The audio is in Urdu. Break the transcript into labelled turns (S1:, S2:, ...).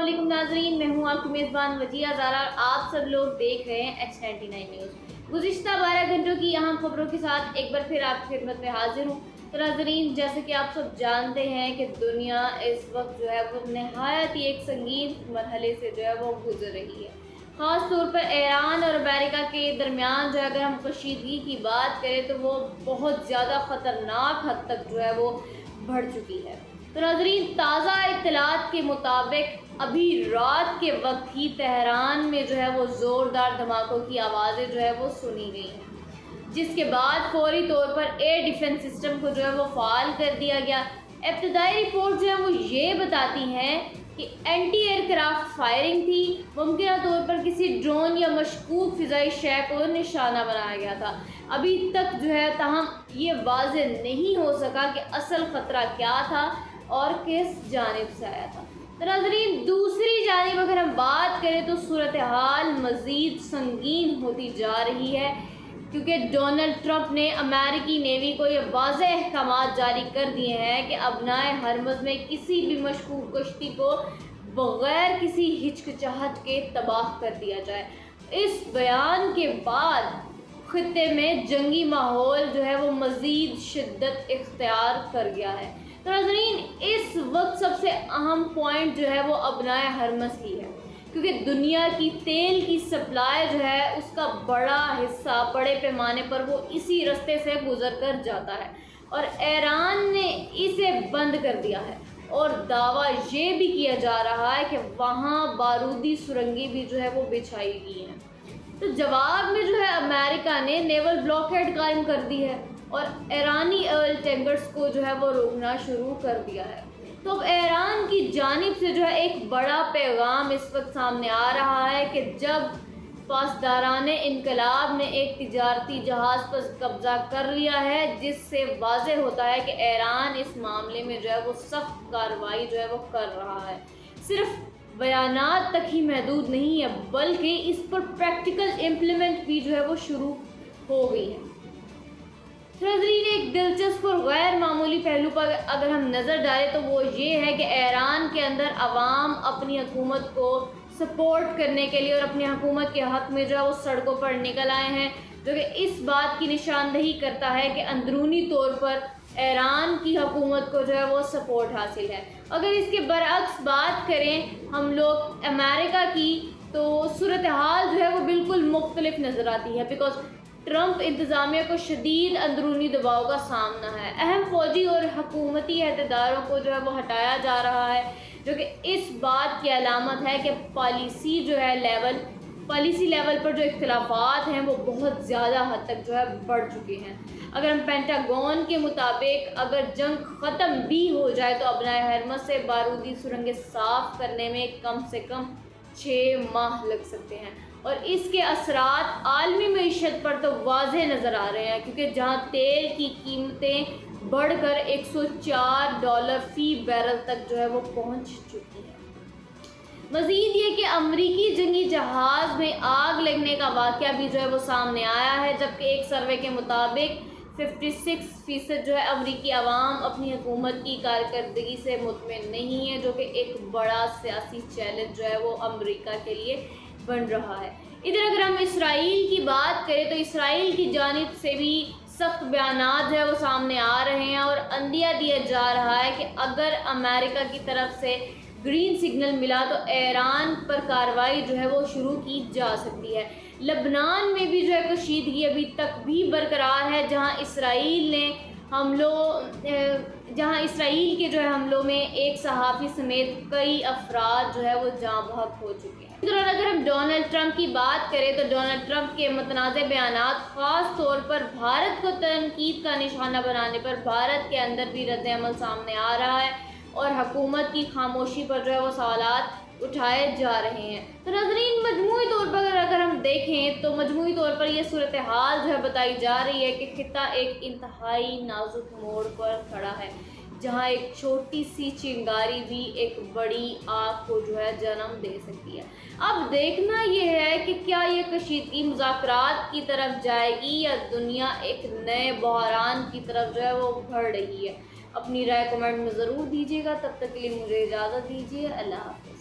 S1: علیکم ناظرین، میں ہوں آپ کی میزبان وجیہ زارا اور آپ سب لوگ دیکھ رہے ہیں H99 نیوز۔ گزشتہ 12 گھنٹوں کی اہم خبروں کے ساتھ ایک بار پھر آپ کی خدمت میں حاضر ہوں۔ تو ناظرین، جیسے کہ آپ سب جانتے ہیں کہ دنیا اس وقت جو ہے وہ نہایت ہی ایک سنگین مرحلے سے جو ہے وہ گزر رہی ہے۔ خاص طور پر ایران اور امریکہ کے درمیان جو ہے اگر ہم کشیدگی کی بات کریں تو وہ بہت زیادہ خطرناک حد تک جو ہے وہ بڑھ چکی ہے۔ تو ناظرین، تازہ اطلاعات کے مطابق ابھی رات کے وقت ہی تہران میں جو ہے وہ زوردار دھماکوں کی آوازیں جو ہے وہ سنی گئی ہیں، جس کے بعد فوری طور پر ایئر ڈیفنس سسٹم کو جو ہے وہ فعال کر دیا گیا۔ ابتدائی رپورٹ جو ہے وہ یہ بتاتی ہیں کہ اینٹی ایئر کرافٹ فائرنگ تھی، ممکنہ طور پر کسی ڈرون یا مشکوک فضائی شے کو نشانہ بنایا گیا تھا۔ ابھی تک جو ہے تاہم یہ واضح نہیں ہو سکا کہ اصل خطرہ کیا تھا اور کس جانب سے آیا تھا۔ تو ناظرین، دوسری جانب اگر ہم بات کریں تو صورتحال مزید سنگین ہوتی جا رہی ہے، کیونکہ ڈونلڈ ٹرمپ نے امریکی نیوی کو یہ واضح احکامات جاری کر دیے ہیں کہ ابنائے ہرمز میں کسی بھی مشکوک کشتی کو بغیر کسی ہچکچاہٹ کے تباہ کر دیا جائے۔ اس بیان کے بعد خطے میں جنگی ماحول جو ہے وہ مزید شدت اختیار کر گیا ہے۔ تو ناظرین، اس وقت سب سے اہم پوائنٹ جو ہے وہ ابنائے ہرمز ہی ہے، کیونکہ دنیا کی تیل کی سپلائی جو ہے اس کا بڑا حصہ بڑے پیمانے پر وہ اسی رستے سے گزر کر جاتا ہے، اور ایران نے اسے بند کر دیا ہے، اور دعویٰ یہ بھی کیا جا رہا ہے کہ وہاں بارودی سرنگیں بھی جو ہے وہ بچھائی گئی ہیں۔ تو جواب میں جو ہے امریکہ نے نیول بلاکیڈ قائم کر دی ہے اور ایرانی آئل ٹینکرز کو جو ہے وہ روکنا شروع کر دیا ہے۔ تو اب ایران کی جانب سے جو ہے ایک بڑا پیغام اس وقت سامنے آ رہا ہے کہ جب پاسداران انقلاب نے ایک تجارتی جہاز پر قبضہ کر لیا ہے، جس سے واضح ہوتا ہے کہ ایران اس معاملے میں جو ہے وہ سخت کارروائی جو ہے وہ کر رہا ہے۔ صرف بیانات تک ہی محدود نہیں ہے، بلکہ اس پر پریکٹیکل امپلیمنٹ بھی جو ہے وہ شروع ہو گئی ہے۔ ناظرین، ایک دلچسپ اور غیر معمولی پہلو پر اگر ہم نظر ڈالیں تو وہ یہ ہے کہ ایران کے اندر عوام اپنی حکومت کو سپورٹ کرنے کے لیے اور اپنی حکومت کے حق میں جو ہے وہ سڑکوں پر نکل آئے ہیں، جو کہ اس بات کی نشاندہی کرتا ہے کہ اندرونی طور پر ایران کی حکومت کو جو ہے وہ سپورٹ حاصل ہے۔ اگر اس کے برعکس بات کریں ہم لوگ امریکہ کی، تو صورتحال جو ہے وہ بالکل مختلف نظر آتی ہے، بیکاز ٹرمپ انتظامیہ کو شدید اندرونی دباؤ کا سامنا ہے۔ اہم فوجی اور حکومتی عہدیداروں کو جو ہے وہ ہٹایا جا رہا ہے، جو کہ اس بات کی علامت ہے کہ پالیسی لیول پر جو اختلافات ہیں وہ بہت زیادہ حد تک جو ہے بڑھ چکے ہیں۔ اگر ہم پینٹاگون کے مطابق اگر جنگ ختم بھی ہو جائے تو ابنائے ہرمز سے بارودی سرنگیں صاف کرنے میں کم سے کم 6 ماہ لگ سکتے ہیں، اور اس کے اثرات عالمی معیشت پر تو واضح نظر آ رہے ہیں، کیونکہ جہاں تیل کی قیمتیں بڑھ کر $104 فی بیرل تک جو ہے وہ پہنچ چکی ہیں۔ مزید یہ کہ امریکی جنگی جہاز میں آگ لگنے کا واقعہ بھی جو ہے وہ سامنے آیا ہے، جبکہ ایک سروے کے مطابق 56% جو ہے امریکی عوام اپنی حکومت کی کارکردگی سے مطمئن نہیں ہے، جو کہ ایک بڑا سیاسی چیلنج جو ہے وہ امریکہ کے لیے بن رہا ہے۔ ادھر اگر ہم اسرائیل کی بات کریں تو اسرائیل کی جانب سے بھی سخت بیانات جو ہے وہ سامنے آ رہے ہیں، اور اندیہ دیا جا رہا ہے کہ اگر امریکہ کی طرف سے گرین سگنل ملا تو ایران پر کارروائی جو ہے وہ شروع کی جا سکتی ہے۔ لبنان میں بھی جو ہے کشیدگی ابھی تک بھی برقرار ہے، جہاں اسرائیل کے جو ہے حملوں میں ایک صحافی سمیت کئی افراد جو ہے وہ جاں بحق ہو چکے ہیں۔ اس دوران اگر ہم ڈونلڈ ٹرمپ کی بات کریں تو ڈونلڈ ٹرمپ کے متنازع بیانات، خاص طور پر بھارت کو تنقید کا نشانہ بنانے پر بھارت کے اندر بھی رد عمل سامنے آ رہا ہے، اور حکومت کی خاموشی پر جو ہے وہ سوالات اٹھائے جا رہے ہیں۔ تو ناظرین، مجموعی طور پر اگر ہم دیکھیں تو مجموعی طور پر یہ صورتحال جو ہے بتائی جا رہی ہے کہ خطہ ایک انتہائی نازک موڑ پر کھڑا ہے، جہاں ایک چھوٹی سی چنگاری بھی ایک بڑی آگ کو جو ہے جنم دے سکتی ہے۔ اب دیکھنا یہ ہے کہ کیا یہ کشیدگی مذاکرات کی طرف جائے گی یا دنیا ایک نئے بحران کی طرف جو ہے وہ بڑھ رہی ہے۔ اپنی رائے کمنٹ میں ضرور دیجیے گا، تب تک کے لیے مجھے اجازت دیجیے، اللہ حافظ۔